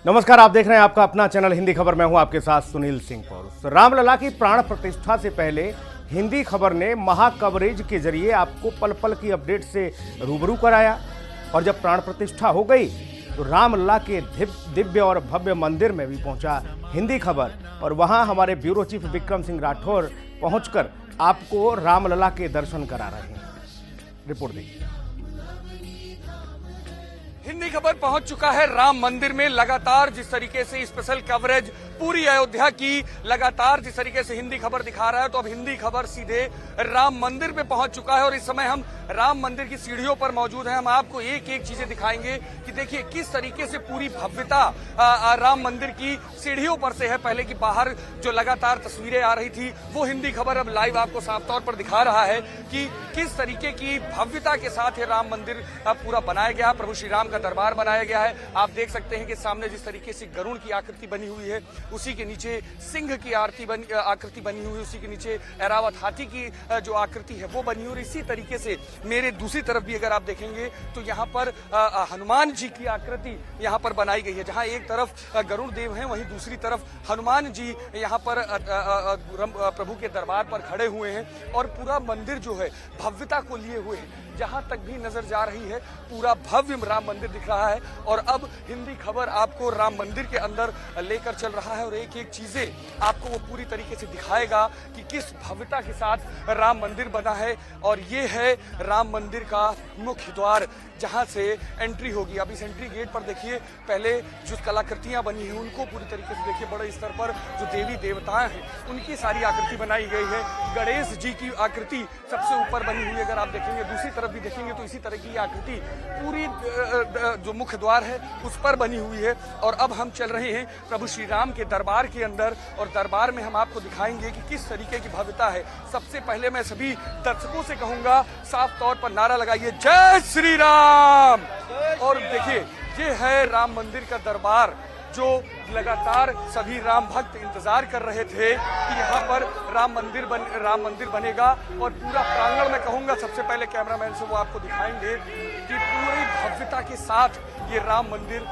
नमस्कार, आप देख रहे हैं आपका अपना चैनल हिंदी खबर। मैं हूं आपके साथ सुनील सिंह पौरुष। रामलला की प्राण प्रतिष्ठा से पहले हिंदी खबर ने महा कवरेज के जरिए आपको पल पल की अपडेट से रूबरू कराया। और जब प्राण प्रतिष्ठा हो गई तो रामलला के दिव्य और भव्य मंदिर में भी पहुंचा हिंदी खबर, और वहां हमारे ब्यूरो चीफ विक्रम सिंह राठौर पहुंचकर आपको रामलला के दर्शन करा रहे हैं। रिपोर्ट देखिए। हिंदी खबर पहुंच चुका है राम मंदिर में। लगातार जिस तरीके से स्पेशल कवरेज पूरी अयोध्या की लगातार जिस तरीके से हिंदी खबर दिखा रहा है, तो अब हिंदी खबर सीधे राम मंदिर पे पहुंच चुका है। और इस समय हम राम मंदिर की सीढ़ियों पर मौजूद हैं। हम आपको एक एक चीजें दिखाएंगे कि देखिए किस तरीके से पूरी भव्यता राम मंदिर की सीढ़ियों पर से है। पहले की बाहर जो लगातार तस्वीरें आ रही थी, वो हिंदी खबर अब लाइव आपको साफ तौर पर दिखा रहा है कि किस तरीके की भव्यता के साथ ये राम मंदिर पूरा बनाया गया। प्रभु श्री राम का दरबार बनाया गया है। आप देख सकते हैं कि सामने जिस तरीके से गरुड़ की आकृति बनी हुई है, उसी के नीचे सिंह की आकृति बनी हुई है, उसी के नीचे ऐरावत हाथी की जो आकृति है वो बनी हुई। और इसी तरीके से मेरे दूसरी तरफ भी अगर आप देखेंगे तो यहाँ पर हनुमान जी की आकृति यहाँ पर बनाई गई है। जहाँ एक तरफ गरुड़ देव हैं, वहीं दूसरी तरफ हनुमान जी यहाँ पर प्रभु के दरबार पर खड़े हुए हैं। और पूरा मंदिर जो है भव्यता को लिए हुए है। जहां तक भी नजर जा रही है पूरा भव्य राम मंदिर दिख रहा है। और अब हिंदी खबर आपको राम मंदिर के अंदर लेकर चल रहा है और एक एक चीजें आपको वो पूरी तरीके से दिखाएगा कि किस भव्यता के साथ राम मंदिर बना है। और ये है राम मंदिर का मुख्य द्वार, जहां से एंट्री होगी। अब इस एंट्री गेट पर देखिए, पहले जो कलाकृतियां बनी हैं उनको पूरी तरीके से देखिए। बड़े स्तर पर जो देवी देवताएं हैं उनकी सारी आकृति बनाई गई है। गणेश जी की आकृति सबसे ऊपर बनी हुई है। अगर आप देखेंगे दूसरी तरफ भी देखेंगे तो इसी तरह की आकृति पूरी जो मुख्य द्वार है उस पर बनी हुई है। और अब हम चल रहे हैं प्रभु श्री राम के दरबार के अंदर, और दरबार में हम आपको दिखाएंगे कि किस तरीके की भव्यता है। सबसे पहले मैं सभी दर्शकों से कहूंगा, साफ तौर पर नारा लगाइए, जय श्री राम। और देखिए ये है राम मंदिर का दरबार, जो लगातार सभी राम भक्त इंतजार कर रहे थे कि यहाँ पर राम मंदिर बनेगा। और पूरा प्रांगण मैं कहूँगा, सबसे पहले कैमरामैन से वो आपको दिखाएंगे कि पूरी भव्यता के साथ ये राम मंदिर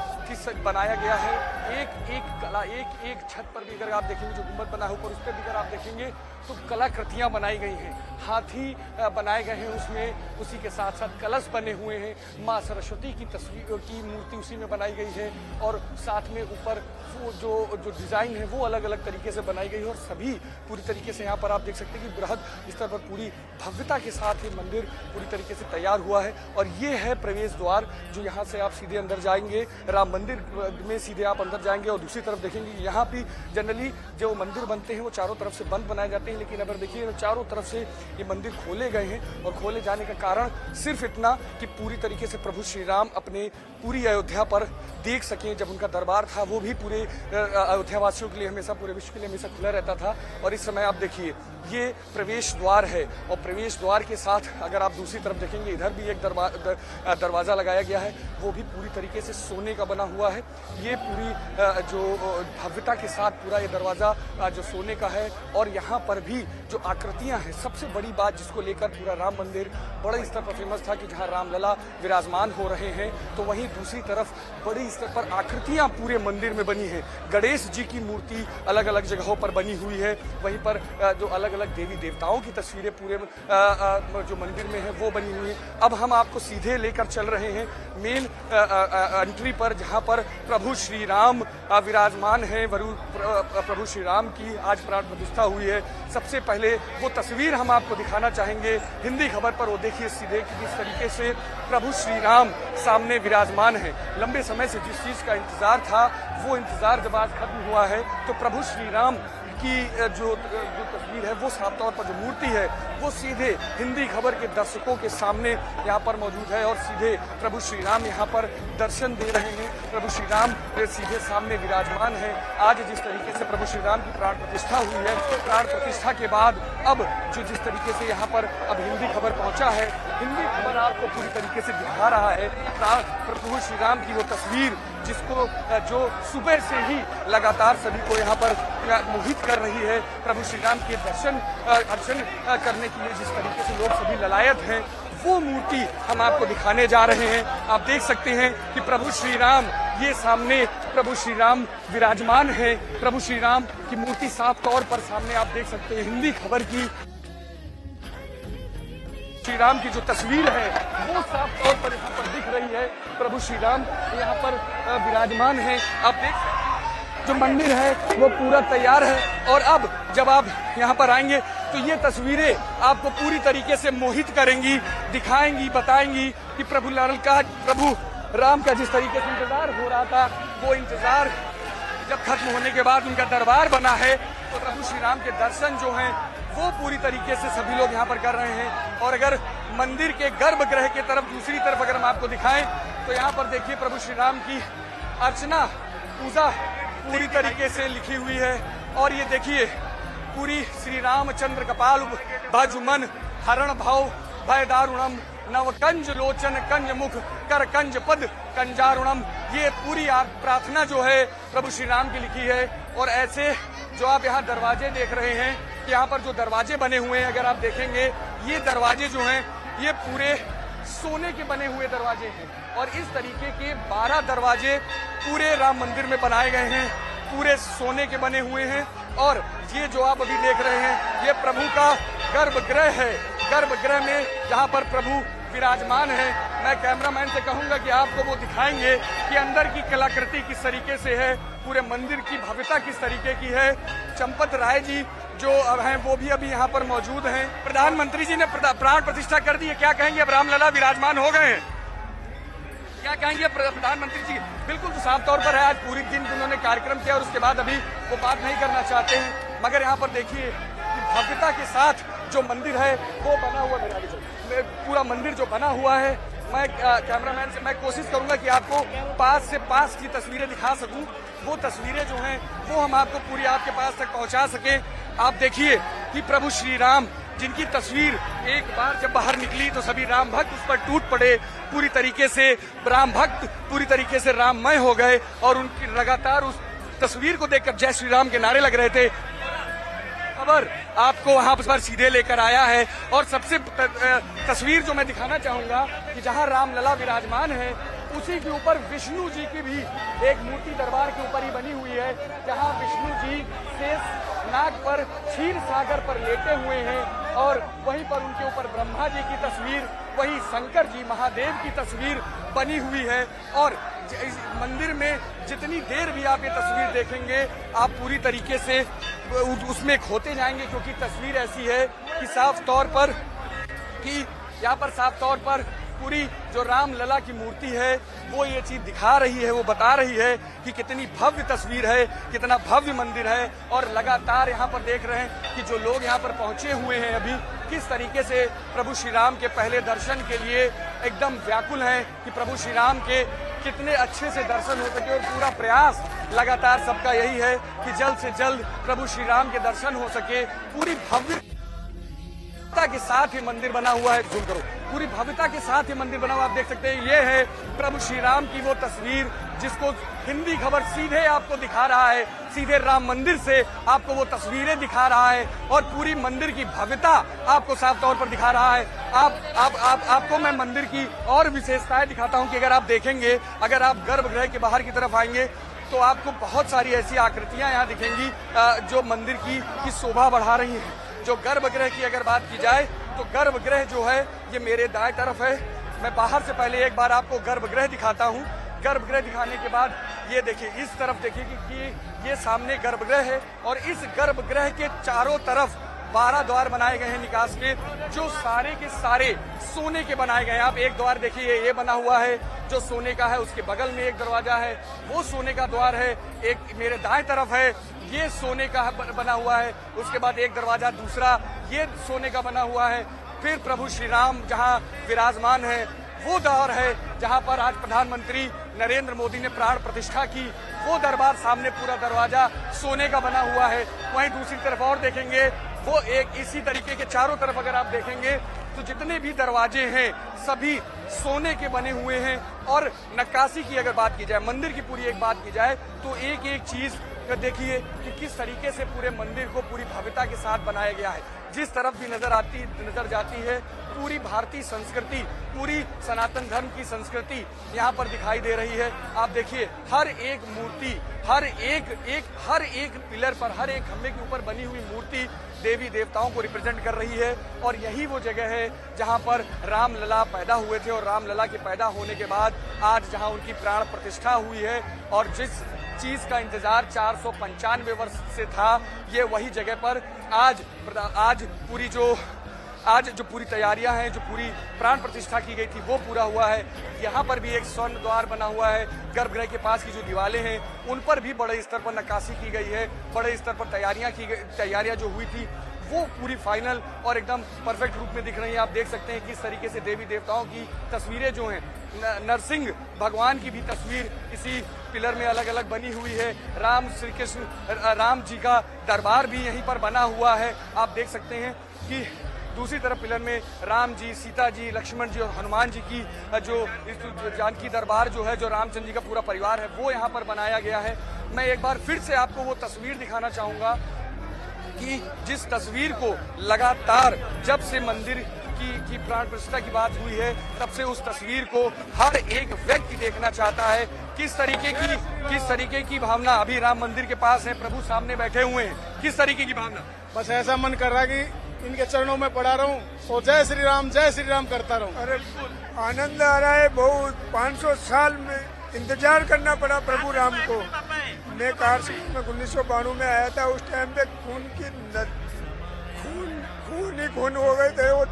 बनाया गया है। एक एक कला, एक एक छत पर भी अगर आप देखेंगे जो गुंबद बना है ऊपर, उस पर भी अगर आप देखेंगे तो कलाकृतियाँ बनाई गई हैं। हाथी बनाए गए हैं उसमें, उसी के साथ साथ कलश बने हुए हैं। माँ सरस्वती की तस्वीर की मूर्ति उसी में बनाई गई है। और साथ में ऊपर वो जो डिजाइन है वो अलग अलग तरीके से बनाई गई है। और सभी पूरी तरीके से यहाँ पर आप देख सकते हैं कि बृहद स्तर पर पूरी भव्यता के साथ ये मंदिर पूरी तरीके से तैयार हुआ है। और ये है प्रवेश द्वार, जो यहाँ से आप सीधे अंदर जाएंगे, राम मंदिर में सीधे आप अंदर जाएंगे। और दूसरी तरफ देखेंगे यहाँ भी जनरली जो मंदिर बनते हैं वो चारों तरफ से बंद बनाए जाते हैं, लेकिन अगर देखिए चारों तरफ से ये मंदिर खोले गए हैं। और खोले जाने का कारण सिर्फ इतना कि पूरी तरीके से प्रभु श्री राम अपने पूरी अयोध्या पर देख सकें। जब उनका दरबार था वो भी पूरे अयोध्या वासियों के लिए हमेशा, पूरे विश्व के लिए हमेशा खुला रहता था। और इस समय आप देखिए ये प्रवेश द्वार है। और प्रवेश द्वार के साथ अगर आप दूसरी तरफ देखेंगे, इधर भी एक दरवाजा लगाया गया है, वो भी पूरी तरीके से सोने का बना हुआ है। ये पूरी जो भव्यता के साथ पूरा ये दरवाजा जो सोने का है। और यहाँ पर भी जो आकृतियाँ हैं, सबसे बड़ी बात जिसको लेकर पूरा राम मंदिर बड़े स्तर पर फेमस था कि जहाँ रामलला विराजमान हो रहे हैं, तो वहीं दूसरी तरफ बड़ी स्तर पर आकृतियाँ पूरे मंदिर में बनी है। गणेश जी की मूर्ति अलग अलग जगहों पर बनी हुई है। वहीं पर जो अलग अलग देवी देवताओं की तस्वीरें पूरे जो मंदिर में है वो बनी हुई है। अब हम आपको सीधे लेकर चल रहे हैं मेन एंट्री पर, जहां पर प्रभु श्री राम विराजमान हैं। प्रभु श्री राम की आज प्राण प्रतिष्ठा हुई है। सबसे पहले वो तस्वीर हम आपको दिखाना चाहेंगे हिंदी खबर पर। वो देखिए सीधे कि किस तरीके से प्रभु श्री राम सामने विराजमान है। लंबे समय से जिस चीज का इंतजार था, वो इंतजार जब आज खत्म हुआ है, तो प्रभु श्री राम की जो तस्वीर है, वो साफ तौर पर जो मूर्ति है वो सीधे हिंदी खबर के दर्शकों के सामने यहाँ पर मौजूद है। और सीधे प्रभु श्री राम यहाँ पर दर्शन दे रहे हैं। प्रभु श्री राम सीधे सामने विराजमान है। आज जिस तरीके से प्रभु श्री राम की प्राण प्रतिष्ठा हुई है, प्राण प्रतिष्ठा के बाद अब जो जिस तरीके से यहाँ पर अब हिंदी खबर पहुँचा है, हिंदी खबर आपको पूरी तरीके से दिखा रहा है प्रभु श्री राम की वो तस्वीर, जिसको जो सुबह से ही लगातार सभी को यहाँ पर मोहित कर रही है। प्रभु श्री राम के दर्शन करने के लिए जिस तरीके से लोग सभी ललायत हैं, वो मूर्ति हम आपको दिखाने जा रहे हैं। आप देख सकते हैं कि प्रभु श्री राम ये सामने प्रभु श्री राम विराजमान है। प्रभु श्री राम की मूर्ति साफ तौर पर सामने आप देख सकते हैं। हिंदी खबर की श्री राम की जो तस्वीर है वो साफ तौर पर यहाँ पर दिख रही है। प्रभु श्री राम यहाँ पर विराजमान है। आप देख सकते हैं जो मंदिर है वो पूरा तैयार है। और अब जब आप यहाँ पर आएंगे तो ये तस्वीरें आपको पूरी तरीके से मोहित करेंगी, दिखाएंगी, बताएंगी कि प्रभु राम का जिस तरीके से इंतजार हो रहा था, वो इंतजार जब खत्म होने के बाद उनका दरबार बना है तो प्रभु श्री राम के दर्शन जो हैं वो पूरी तरीके से सभी लोग यहाँ पर कर रहे हैं। और अगर मंदिर के गर्भगृह के तरफ दूसरी तरफ अगर हम आपको दिखाएं तो यहाँ पर देखिए प्रभु श्री राम की अर्चना पूजा पूरी तरीके से लिखी हुई है। और ये देखिए पूरी श्री रामचंद्र कपाल भाजुमन हरण भाव भय दारुणम नव कंज लोचन कंज मुख कर कंज पद कंजारुणम, ये पूरी प्रार्थना जो है प्रभु श्री राम की लिखी है। और ऐसे जो आप यहाँ दरवाजे देख रहे हैं, यहाँ पर जो दरवाजे बने हुए हैं अगर आप देखेंगे ये दरवाजे जो हैं ये पूरे सोने के बने हुए दरवाजे हैं। और इस तरीके के 12 दरवाजे पूरे राम मंदिर में बनाए गए हैं, पूरे सोने के बने हुए हैं। और ये जो आप अभी देख रहे हैं ये प्रभु का गर्भगृह है। गर्भगृह में जहाँ पर प्रभु विराजमान है, मैं कैमरामैन से कहूंगा कि आपको वो दिखाएंगे कि अंदर की कलाकृति किस तरीके से है, पूरे मंदिर की भव्यता किस तरीके की है। चंपत राय जी जो हैं वो भी अभी यहाँ पर मौजूद हैं। प्रधानमंत्री जी ने प्राण प्रतिष्ठा कर दी है, क्या कहेंगे? अब रामलला विराजमान हो गए हैं, क्या कहेंगे प्रधानमंत्री जी? बिल्कुल तो साफ तौर पर है, आज पूरी दिन उन्होंने कार्यक्रम किया और उसके बाद अभी वो बात नहीं करना चाहते हैं। मगर यहाँ पर देखिए भव्यता के साथ जो मंदिर है वो बना हुआ है, पूरा मंदिर जो बना हुआ है। मैं कैमरामैन से मैं कोशिश करूंगा कि आपको पास से पास की तस्वीरें दिखा सकूं, वो तस्वीरें जो हैं वो हम आपको पूरी आपके पास तक पहुंचा सकें। आप देखिए कि प्रभु श्री राम जिनकी तस्वीर एक बार जब बाहर निकली तो सभी राम भक्त उस पर टूट पड़े, पूरी तरीके से राम भक्त पूरी तरीके से राममय हो गए और उनकी लगातार उस तस्वीर को देखकर जय श्री राम के नारे लग रहे थे। खबर आपको वहां पर सीधे लेकर आया है। और सबसे तस्वीर जो मैं दिखाना चाहूंगा कि जहां रामलला विराजमान है उसी के ऊपर विष्णु जी की भी एक मूर्ति दरबार के ऊपर ही बनी हुई है, जहां विष्णु जी शेष नाग पर क्षीर सागर पर लेटे हुए हैं। और वहीं पर उनके ऊपर ब्रह्मा जी की तस्वीर, वहीं शंकर जी महादेव की तस्वीर बनी हुई है। और इस मंदिर में जितनी देर भी आप ये तस्वीर देखेंगे आप पूरी तरीके से उसमें खोते जाएंगे, क्योंकि तस्वीर ऐसी है कि साफ तौर पर कि यहाँ पर साफ तौर पर पूरी जो रामलला की मूर्ति है वो ये चीज दिखा रही है, वो बता रही है कि कितनी भव्य तस्वीर है, कितना भव्य मंदिर है। और लगातार यहाँ पर देख रहे हैं कि जो लोग यहाँ पर पहुंचे हुए हैं अभी किस तरीके से प्रभु श्री राम के पहले दर्शन के लिए एकदम व्याकुल हैं कि प्रभु श्री राम के कितने अच्छे से दर्शन हो सके। और पूरा प्रयास लगातार सबका यही है कि जल्द से जल्द प्रभु श्री राम के दर्शन हो सके। पूरी भव्यता के साथ ये मंदिर बना हुआ है, जूम करो, पूरी भव्यता के साथ ये मंदिर बना हुआ आप देख सकते हैं। ये है प्रभु श्री राम की वो तस्वीर जिसको हिंदी खबर सीधे आपको दिखा रहा है, सीधे राम मंदिर से आपको वो तस्वीरें दिखा रहा है और पूरी मंदिर की भव्यता आपको साफ तौर पर दिखा रहा है। आपको मैं मंदिर की और विशेषताएं दिखाता हूं कि अगर आप देखेंगे, अगर आप गर्भगृह के बाहर की तरफ आएंगे तो आपको बहुत सारी ऐसी आकृतियां यहाँ दिखेंगी जो मंदिर की शोभा बढ़ा रही हैं। जो गर्भगृह की अगर बात की जाए तो गर्भगृह जो है ये मेरे दाएं तरफ है। मैं बाहर से पहले एक बार आपको गर्भगृह दिखाता हूँ। गर्भगृह दिखाने के बाद ये देखिए, इस तरफ देखिए कि ये सामने गर्भगृह है और इस गर्भगृह के चारों तरफ 12 द्वार बनाए गए हैं निकास के, जो सारे के सारे सोने के बनाए गए हैं। आप एक द्वार देखिए ये बना हुआ है जो सोने का है, उसके बगल में एक दरवाजा है वो सोने का द्वार है, एक मेरे दाएं तरफ है ये सोने का बना हुआ है, उसके बाद एक दरवाजा दूसरा ये सोने का बना हुआ है। फिर प्रभु श्री राम जहाँ विराजमान है वो द्वार है जहाँ पर आज प्रधानमंत्री नरेंद्र मोदी ने प्राण प्रतिष्ठा की, वो दरबार सामने पूरा दरवाजा सोने का बना हुआ है। वहीं दूसरी तरफ और देखेंगे वो एक इसी तरीके के चारों तरफ अगर आप देखेंगे तो जितने भी दरवाजे हैं सभी सोने के बने हुए हैं। और नक्काशी की अगर बात की जाए, मंदिर की पूरी एक बात की जाए तो एक एक चीज देखिए कि किस तरीके से पूरे मंदिर को पूरी भव्यता के साथ बनाया गया है। जिस तरफ भी नजर जाती है पूरी भारतीय संस्कृति, पूरी सनातन धर्म की संस्कृति यहाँ पर दिखाई दे रही है। आप देखिए हर एक मूर्ति, हर एक पिलर पर, हर एक खंभे के ऊपर बनी हुई मूर्ति देवी देवताओं को रिप्रेजेंट कर रही है। और यही वो जगह है जहाँ पर रामलला पैदा हुए थे और रामलला के पैदा होने के बाद आज जहाँ उनकी प्राण प्रतिष्ठा हुई है और जिस चीज का इंतजार 495 वर्ष से था, ये वही जगह पर आज पूरी तैयारियां हैं, जो पूरी प्राण प्रतिष्ठा की गई थी वो पूरा हुआ है। यहाँ पर भी एक स्वर्ण द्वार बना हुआ है। गर्भगृह के पास की जो दीवारें हैं उन पर भी बड़े स्तर पर नक्काशी की गई है, बड़े स्तर पर तैयारियां जो हुई थी वो पूरी फाइनल और एकदम परफेक्ट रूप में दिख रही हैं। आप देख सकते हैं किस तरीके से देवी देवताओं की तस्वीरें जो हैं, नरसिंह भगवान की भी तस्वीर इसी पिलर में अलग अलग बनी हुई है। राम जी का दरबार भी यहीं पर बना हुआ है। आप देख सकते हैं कि दूसरी तरफ पिलर में राम जी, सीता जी, लक्ष्मण जी और हनुमान जी की जो जानकी दरबार जो है, जो रामचंद्र जी का पूरा परिवार है, वो यहाँ पर बनाया गया है। मैं एक बार फिर से आपको वो तस्वीर दिखाना चाहूँगा कि जिस तस्वीर को लगातार जब से मंदिर की प्राण प्रतिष्ठा की बात हुई है तब से उस तस्वीर को हर एक व्यक्ति देखना चाहता है। किस तरीके की भावना अभी राम मंदिर के पास है, प्रभु सामने बैठे हुए हैं, किस तरीके की भावना? बस ऐसा मन कर रहा है कि इनके चरणों में पड़ा रहूं और जय श्री राम करता रहूं। अरे आनंद आ रहा है बहुत। 500 साल में इंतजार करना पड़ा प्रभु राम को। मैं कार से 1992 में आया था, उस टाइम पे खून हो गए थे, वो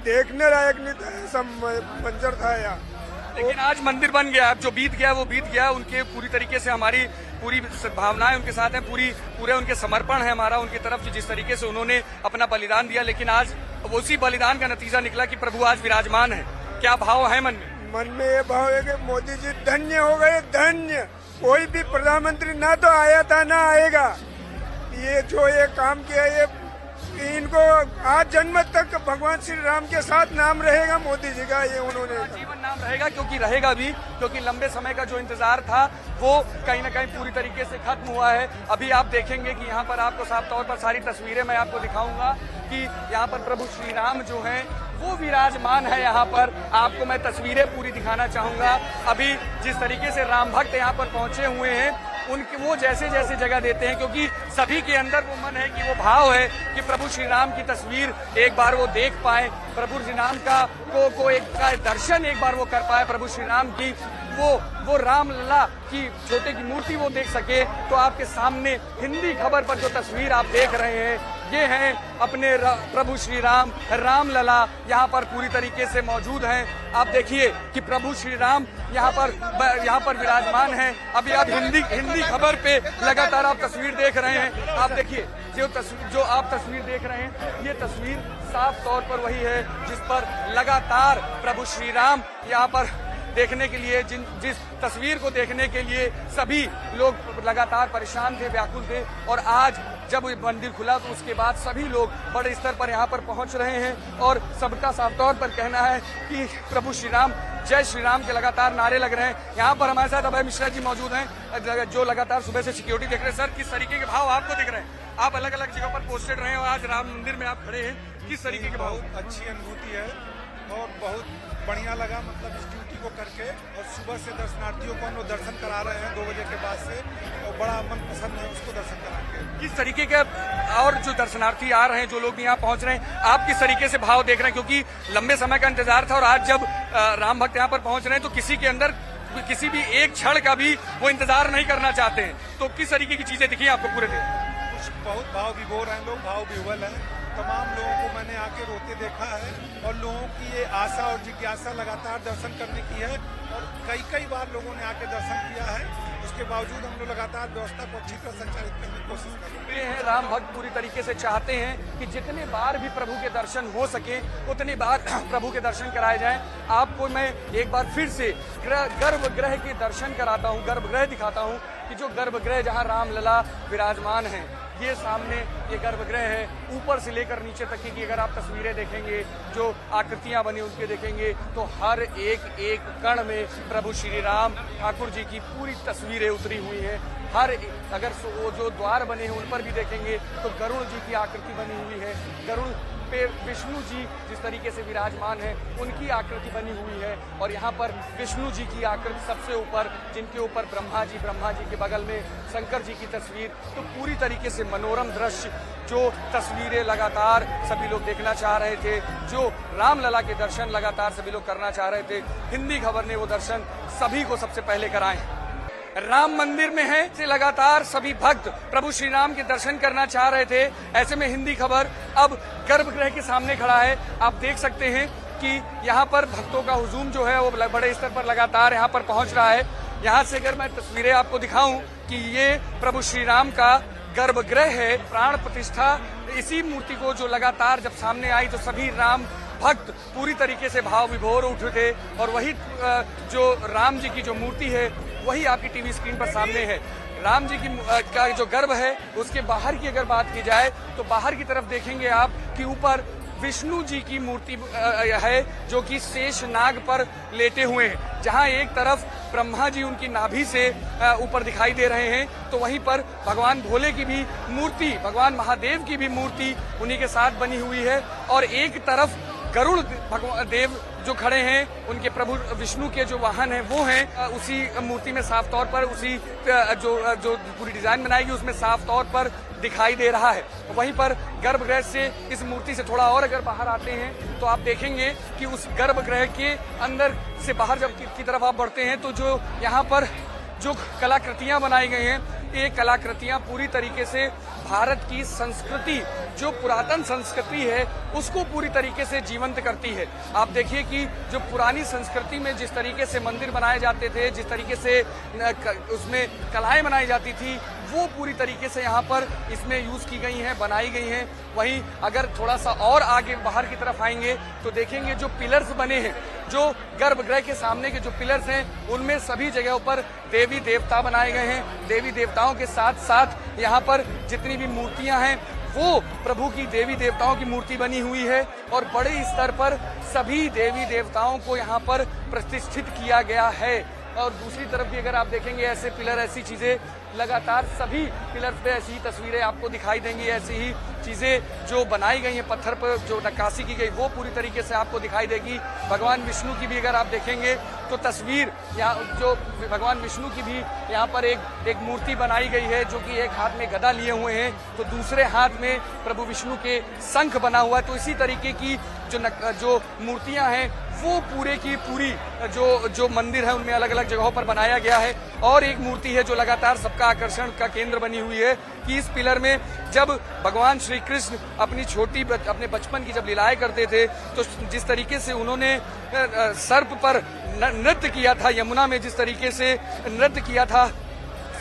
देखने लायक नहीं था, ऐसा मंजर था यहाँ। लेकिन आज मंदिर बन गया, अब जो बीत गया वो बीत गया। उनके पूरी तरीके से हमारी पूरी भावनाएं उनके साथ हैं, पूरे उनके समर्पण है हमारा उनकी तरफ, जिस तरीके से उन्होंने अपना बलिदान दिया। लेकिन आज उसी बलिदान का नतीजा निकला कि प्रभु आज विराजमान है। क्या भाव है मन में? मन में ये भाव है कि मोदी जी धन्य हो गए, धन्य। कोई भी प्रधानमंत्री ना तो आया था ना आएगा। ये जो ये काम किया, ये इनको आज जन्म तक भगवान श्री राम के साथ नाम रहेगा मोदी जी का, ये उन्होंने जीवन नाम रहेगा, क्योंकि रहेगा भी, क्योंकि लंबे समय का जो इंतजार था वो कहीं ना कहीं पूरी तरीके से खत्म हुआ है। अभी आप देखेंगे कि यहाँ पर आपको साफ तौर पर सारी तस्वीरें मैं आपको दिखाऊंगा कि यहाँ पर प्रभु श्री राम जो हैं वो विराजमान है। यहाँ पर आपको मैं तस्वीरें पूरी दिखाना चाहूंगा। अभी जिस तरीके से राम भक्त यहाँ पर पहुंचे हुए हैं, उनके वो जैसे जगह देते हैं, क्योंकि सभी के अंदर वो मन है कि वो भाव है कि प्रभु श्री राम की तस्वीर एक बार वो देख पाए, प्रभु श्री राम को एक दर्शन एक बार वो कर पाए, प्रभु श्री राम की वो रामलला की छोटे की मूर्ति वो देख सके। तो आपके सामने हिंदी खबर पर जो तस्वीर आप देख रहे हैं, ये हैं अपने प्रभु श्री राम, रामलला यहाँ पर पूरी तरीके से मौजूद हैं। आप देखिए कि प्रभु श्री राम यहाँ पर विराजमान हैं। अभी आप हिंदी खबर पे लगातार आप तस्वीर देख रहे हैं। आप देखिए जो आप तस्वीर देख रहे हैं, ये तस्वीर साफ तौर पर वही है जिस पर लगातार प्रभु श्री राम यहाँ पर देखने के लिए, जिस तस्वीर को देखने के लिए सभी लोग लगातार परेशान थे, व्याकुल थे। और आज जब मंदिर खुला तो उसके बाद सभी लोग बड़े स्तर पर यहाँ पर पहुँच रहे हैं और सबका साफ तौर पर कहना है कि प्रभु श्री राम, जय श्री राम के लगातार नारे लग रहे हैं। यहाँ पर हमारे साथ अभय मिश्रा जी मौजूद हैं, जो लगातार सुबह से सिक्योरिटी देख रहे हैं। सर, किस तरीके के भाव आपको दिख रहे हैं? आप अलग अलग जगह पर पोस्टेड रहे और आज राम मंदिर में आप खड़े हैं, किस तरीके के भाव? अच्छी अनुभूति है और बहुत बढ़िया लगा, मतलब इस ड्यूटी को करके। और सुबह से दर्शनार्थियों को हम लोग दर्शन करा रहे हैं 2 बजे के बाद से, और बड़ा मन पसंद है उसको दर्शन कराएंगे। किस तरीके के और जो दर्शनार्थी आ रहे हैं, जो लोग भी यहाँ पहुंच रहे हैं, आप किस तरीके से भाव देख रहे हैं? क्योंकि लंबे समय का इंतजार था और आज जब राम भक्त यहाँ पर पहुंच रहे हैं तो किसी के अंदर किसी भी एक क्षण का भी वो इंतजार नहीं करना चाहते हैं। तो किस तरीके की चीजें दिखी आपको पूरे दिन? कुछ बहुत भाव विभोर हैं लोग, भाव विह्वल हैं। तमाम लोगों को मैंने आके रोते देखा है और लोगों की ये आशा और जिज्ञासा लगातार दर्शन करने की है और कई बार लोगों ने आके दर्शन किया है। उसके बावजूद हम लोग लगातार व्यवस्था को अच्छी तरह संचालित करने की कोशिश कर रहे हैं। राम भक्त पूरी तरीके से चाहते हैं कि जितने बार भी प्रभु के दर्शन हो सके उतनी बार प्रभु के दर्शन कराए जाएं। आपको मैं एक बार फिर से गर्भगृह के दर्शन कराता हूँ, गर्भगृह दिखाता हूँ कि जो गर्भगृह जहाँ रामलला विराजमान है, ये सामने ये गर्भगृह है। ऊपर से लेकर नीचे तक की अगर आप तस्वीरें देखेंगे, जो आकृतियां बनी उनके देखेंगे, तो हर एक कण में प्रभु श्री राम ठाकुर जी की पूरी तस्वीरें उतरी हुई हैं। अगर वो जो द्वार बने हैं उन पर भी देखेंगे तो गरुड़ जी की आकृति बनी हुई है। गरुड़ पे विष्णु जी जिस तरीके से विराजमान है उनकी आकृति बनी हुई है और यहाँ पर विष्णु जी की आकृति सबसे ऊपर, जिनके ऊपर ब्रह्मा जी के बगल में शंकर जी की तस्वीर। तो पूरी तरीके से मनोरम दृश्य, जो तस्वीरें लगातार सभी लोग देखना चाह रहे थे, जो रामलला के दर्शन लगातार सभी लोग करना चाह रहे थे, हिंदी खबर ने वो दर्शन सभी को सबसे पहले कराए। राम मंदिर में है से लगातार सभी भक्त प्रभु श्री राम के दर्शन करना चाह रहे थे। ऐसे में हिंदी खबर अब गर्भगृह के सामने खड़ा है। आप देख सकते हैं कि यहाँ पर भक्तों का हुजूम जो है वो बड़े स्तर पर लगातार यहाँ पर पहुँच रहा है। यहाँ से अगर मैं तस्वीरें आपको दिखाऊं कि ये प्रभु श्री राम का गर्भगृह है, प्राण प्रतिष्ठा इसी मूर्ति को जो लगातार जब सामने आई तो सभी राम भक्त पूरी तरीके से भाव विभोर उठे थे और वही जो राम जी की जो मूर्ति है वही आपकी टीवी स्क्रीन पर सामने है। राम जी की का जो गर्भ है उसके बाहर की अगर बात की जाए तो बाहर की तरफ देखेंगे आप कि ऊपर विष्णु जी की मूर्ति है जो कि शेष नाग पर लेटे हुए हैं। जहां एक तरफ ब्रह्मा जी उनकी नाभि से ऊपर दिखाई दे रहे हैं तो वहीं पर भगवान भोले की भी मूर्ति, भगवान महादेव की भी मूर्ति उन्हीं के साथ बनी हुई है और एक तरफ गरुड़ भगवान देव जो खड़े हैं, उनके प्रभु विष्णु के जो वाहन हैं वो हैं उसी मूर्ति में साफ तौर पर, उसी जो पूरी डिजाइन बनाएगी उसमें साफ तौर पर दिखाई दे रहा है। वहीं पर गर्भगृह से इस मूर्ति से थोड़ा और अगर बाहर आते हैं तो आप देखेंगे कि उस गर्भगृह के अंदर से बाहर जब की तरफ आप बढ़ते हैं तो जो यहाँ पर जो कलाकृतियां बनाई गई हैं, ये कलाकृतियां पूरी तरीके से भारत की संस्कृति, जो पुरातन संस्कृति है उसको पूरी तरीके से जीवंत करती है। आप देखिए कि जो पुरानी संस्कृति में जिस तरीके से मंदिर बनाए जाते थे, जिस तरीके से उसमें कलाएं बनाई जाती थी, वो पूरी तरीके से यहाँ पर इसमें यूज की गई हैं, बनाई गई हैं। वहीं अगर थोड़ा सा और आगे बाहर की तरफ आएंगे तो देखेंगे जो पिलर्स बने हैं, जो गर्भगृह के सामने के जो पिलर्स हैं उनमें सभी जगहों पर देवी देवता बनाए गए हैं। देवी देवताओं के साथ साथ यहाँ पर जितनी भी मूर्तियां हैं वो प्रभु की देवी देवताओं की मूर्ति बनी हुई है और बड़े स्तर पर सभी देवी देवताओं को यहाँ पर प्रतिष्ठित किया गया है। और दूसरी तरफ भी अगर आप देखेंगे ऐसे पिलर, ऐसी चीजें लगातार सभी पिलर्स पे ऐसी ही तस्वीरें आपको दिखाई देंगी, ऐसी ही चीजें जो बनाई गई हैं, पत्थर पर जो नक्काशी की गई वो पूरी तरीके से आपको दिखाई देगी। भगवान विष्णु की भी अगर आप देखेंगे तो तस्वीर यहाँ जो भगवान विष्णु की भी यहाँ पर एक मूर्ति बनाई गई है जो कि एक हाथ में गदा लिए हुए हैं तो दूसरे हाथ में प्रभु विष्णु के शंख बना हुआ है। तो इसी तरीके की जो मूर्तियां हैं वो पूरे की पूरी जो मंदिर है उनमें अलग अलग जगहों पर बनाया गया है। और एक मूर्ति है जो लगातार सबका आकर्षण का केंद्र बनी हुई है कि इस पिलर में जब भगवान श्री कृष्ण अपने बचपन की जब लीलाएं करते थे तो जिस तरीके से उन्होंने सर्प पर नृत्य किया था, यमुना में जिस तरीके से नृत्य किया था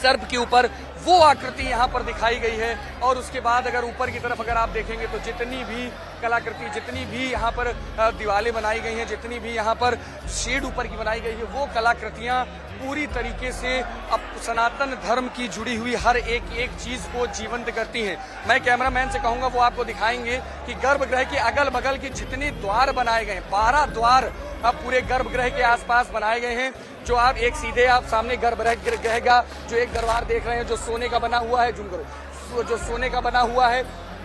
सर्प के ऊपर, वो आकृति यहाँ पर दिखाई गई है। और उसके बाद अगर ऊपर की तरफ अगर आप देखेंगे तो जितनी भी कलाकृति, जितनी भी यहाँ पर दीवारें बनाई गई हैं, जितनी भी यहाँ पर शेड ऊपर की बनाई गई है, वो कलाकृतियाँ पूरी तरीके से अब सनातन धर्म की जुड़ी हुई हर एक चीज को जीवंत करती हैं। मैं कैमरामैन से कहूंगा वो आपको दिखाएंगे कि गर्भगृह के अगल बगल के जितने द्वार बनाए गए हैं, 12 द्वार अब पूरे गर्भगृह के आसपास बनाए गए हैं। जो आप एक सीधे आप सामने गर्भगृह का जो एक दरबार देख रहे हैं जो सोने का बना हुआ है, जो सोने का बना हुआ है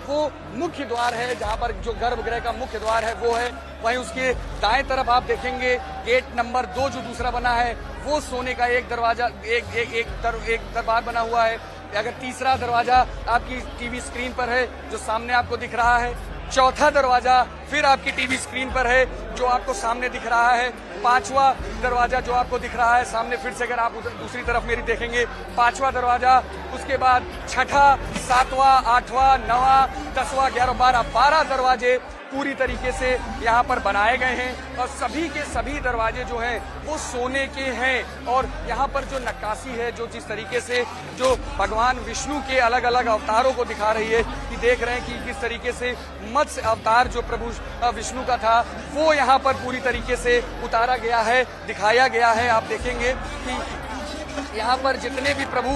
वो मुख्य द्वार है, जहाँ पर जो गर्भगृह का मुख्य द्वार है वो है। वहीं उसके दाएं तरफ आप देखेंगे गेट नंबर 2 जो दूसरा बना है वो सोने का एक दरवाजा, एक दरबार बना हुआ है। अगर तीसरा दरवाजा आपकी टीवी स्क्रीन पर है जो सामने आपको दिख रहा है, चौथा दरवाजा फिर आपकी टीवी स्क्रीन पर है जो आपको सामने दिख रहा है, पांचवा दरवाजा जो आपको दिख रहा है सामने, फिर से अगर आप उधर दूसरी तरफ मेरी देखेंगे पांचवा दरवाजा, उसके बाद छठा, सातवां, आठवां, नौवां, 10वां, 11वां, 12 दरवाजे पूरी तरीके से यहाँ पर बनाए गए हैं और सभी के सभी दरवाजे जो हैं वो सोने के हैं। और यहाँ पर जो नक्काशी है, जो जिस तरीके से जो भगवान विष्णु के अलग अलग अवतारों को दिखा रही है कि देख रहे हैं कि किस तरीके से मत्स्य अवतार जो प्रभु विष्णु का था वो यहाँ पर पूरी तरीके से उतारा गया है, दिखाया गया है। आप देखेंगे कि यहाँ पर जितने भी प्रभु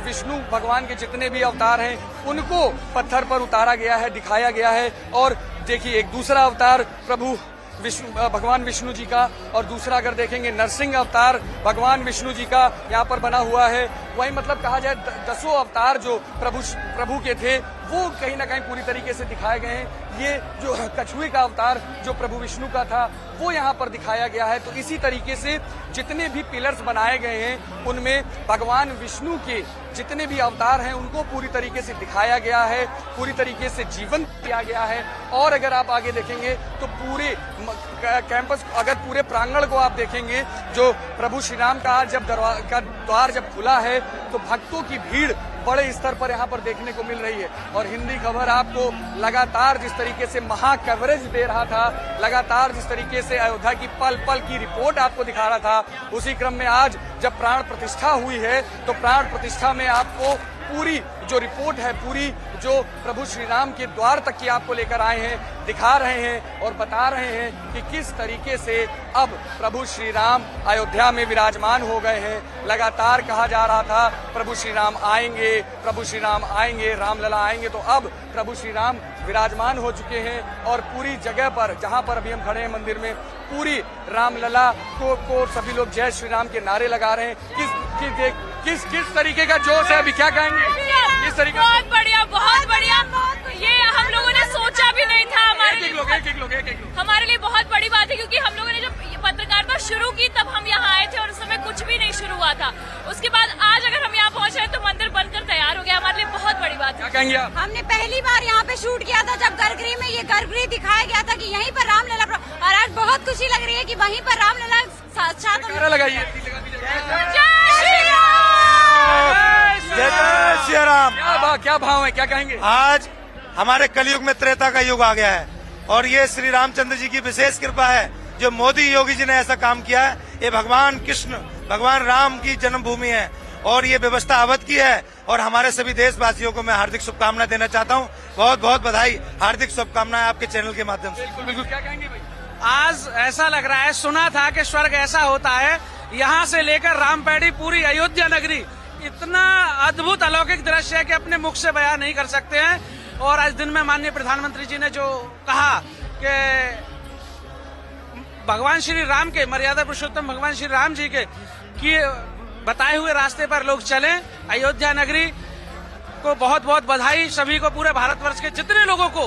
विष्णु भगवान के जितने भी अवतार हैं उनको पत्थर पर उतारा गया है, दिखाया गया है। और देखिए एक दूसरा अवतार प्रभु भगवान विष्णु जी का, और दूसरा अगर देखेंगे नरसिंह अवतार भगवान विष्णु जी का यहाँ पर बना हुआ है। वही मतलब कहा जाए 10 अवतार जो प्रभु के थे वो कहीं ना कहीं पूरी तरीके से दिखाए गए हैं ये जो कछुए का अवतार जो प्रभु विष्णु का था वो यहाँ पर दिखाया गया है। तो इसी तरीके से जितने भी पिलर्स बनाए गए हैं उनमें भगवान विष्णु के जितने भी अवतार हैं उनको पूरी तरीके से दिखाया गया है, पूरी तरीके से जीवन किया गया है। और अगर आप आगे देखेंगे तो पूरे कैंपस, अगर पूरे प्रांगण को आप देखेंगे, जो प्रभु श्री राम का जब द्वार जब खुला है तो भक्तों की भीड़ बड़े स्तर पर यहाँ पर देखने को मिल रही है। और हिंदी खबर आपको लगातार जिस तरीके से महा कवरेज दे रहा था, लगातार जिस तरीके से अयोध्या की पल पल की रिपोर्ट आपको दिखा रहा था, उसी क्रम में आज जब प्राण प्रतिष्ठा हुई है तो प्राण प्रतिष्ठा में आपको पूरी जो रिपोर्ट है, पूरी जो प्रभु श्री राम के द्वार तक की आपको लेकर आए हैं, दिखा रहे हैं और बता रहे हैं कि किस तरीके से अब प्रभु श्री राम अयोध्या में विराजमान हो गए हैं। लगातार कहा जा रहा था प्रभु श्री राम आएंगे, प्रभु श्री राम आएंगे, रामलला आएंगे, तो अब प्रभु श्री राम विराजमान हो चुके हैं और पूरी जगह पर जहां पर अभी हम खड़े हैं मंदिर में, पूरी रामलला को सभी लोग जय श्री राम के नारे लगा रहे हैं। किस तरीके का जोश है, अभी क्या कहेंगे? किस तरीके? बहुत बढ़िया, बहुत बढ़िया। ये हम लोगों ने सोचा भी नहीं था। हमारे लिए बहुत बड़ी बात है, क्योंकि हम लोगों ने जब पत्रकारिता शुरू की तब हम यहाँ आए थे और उस समय कुछ भी नहीं शुरू हुआ था। उसके बाद आज अगर हम यहाँ पहुँचे हैं तो मंदिर बनकर तैयार हो गया, हमारे लिए बहुत बड़ी बात है। क्या कहेंगे आप? हमने पहली बार यहाँ पे शूट किया था जब गर्भगृह में ये गर्भगृह दिखाया गया था कि यहीं पर रामलला, और आज बहुत खुशी लग रही है कि वहीं पर रामलला साक्षात लगाइए। जय राम। क्या भाव है, क्या कहेंगे? आज हमारे कलयुग में त्रेता का युग आ गया है और ये श्री रामचंद्र जी की विशेष कृपा है जो मोदी योगी जी ने ऐसा काम किया है। ये भगवान कृष्ण, भगवान राम की जन्मभूमि है और ये व्यवस्था अवध की है। और हमारे सभी देशवासियों को मैं हार्दिक शुभकामनाएं देना चाहता हूँ। बहुत बहुत बधाई, हार्दिक शुभकामनाएं आपके चैनल के माध्यम से। बिल्कुल, क्या कहेंगे भाई? आज ऐसा लग रहा है, सुना था कि स्वर्ग ऐसा होता है, यहाँ से लेकर रामपेड़ी पूरी अयोध्या नगरी, इतना अद्भुत अलौकिक दृश्य है कि अपने मुख से बयान नहीं कर सकते हैं। और आज दिन में माननीय प्रधानमंत्री जी ने जो कहा कि भगवान श्री राम के, मर्यादा पुरुषोत्तम भगवान श्री राम जी के बताए हुए रास्ते पर लोग चलें, अयोध्या नगरी को बहुत बहुत बधाई। सभी को, पूरे भारतवर्ष के जितने लोगों को,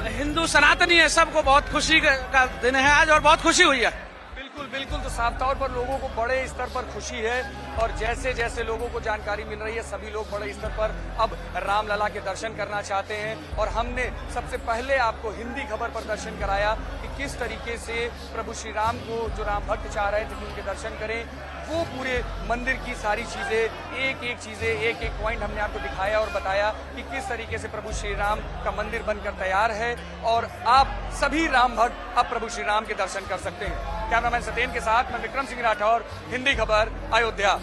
हिंदू सनातनी है, सबको बहुत खुशी का दिन है आज और बहुत खुशी हुई है। बिल्कुल, तो साफ तौर पर लोगों को बड़े स्तर पर खुशी है और जैसे जैसे लोगों को जानकारी मिल रही है सभी लोग बड़े स्तर पर अब रामलला के दर्शन करना चाहते हैं। और हमने सबसे पहले आपको हिंदी खबर पर दर्शन कराया कि किस तरीके से प्रभु श्री राम को जो राम भक्त चाह रहे थे कि उनके दर्शन करें, वो पूरे मंदिर की सारी चीजें, एक एक पॉइंट हमने आपको दिखाया और बताया कि किस तरीके से प्रभु श्री राम का मंदिर बनकर तैयार है और आप सभी राम भक्त अब प्रभु श्री राम के दर्शन कर सकते हैं। कैमरामैन सत्येन के साथ मैं विक्रम सिंह राठौर, हिंदी खबर, अयोध्या।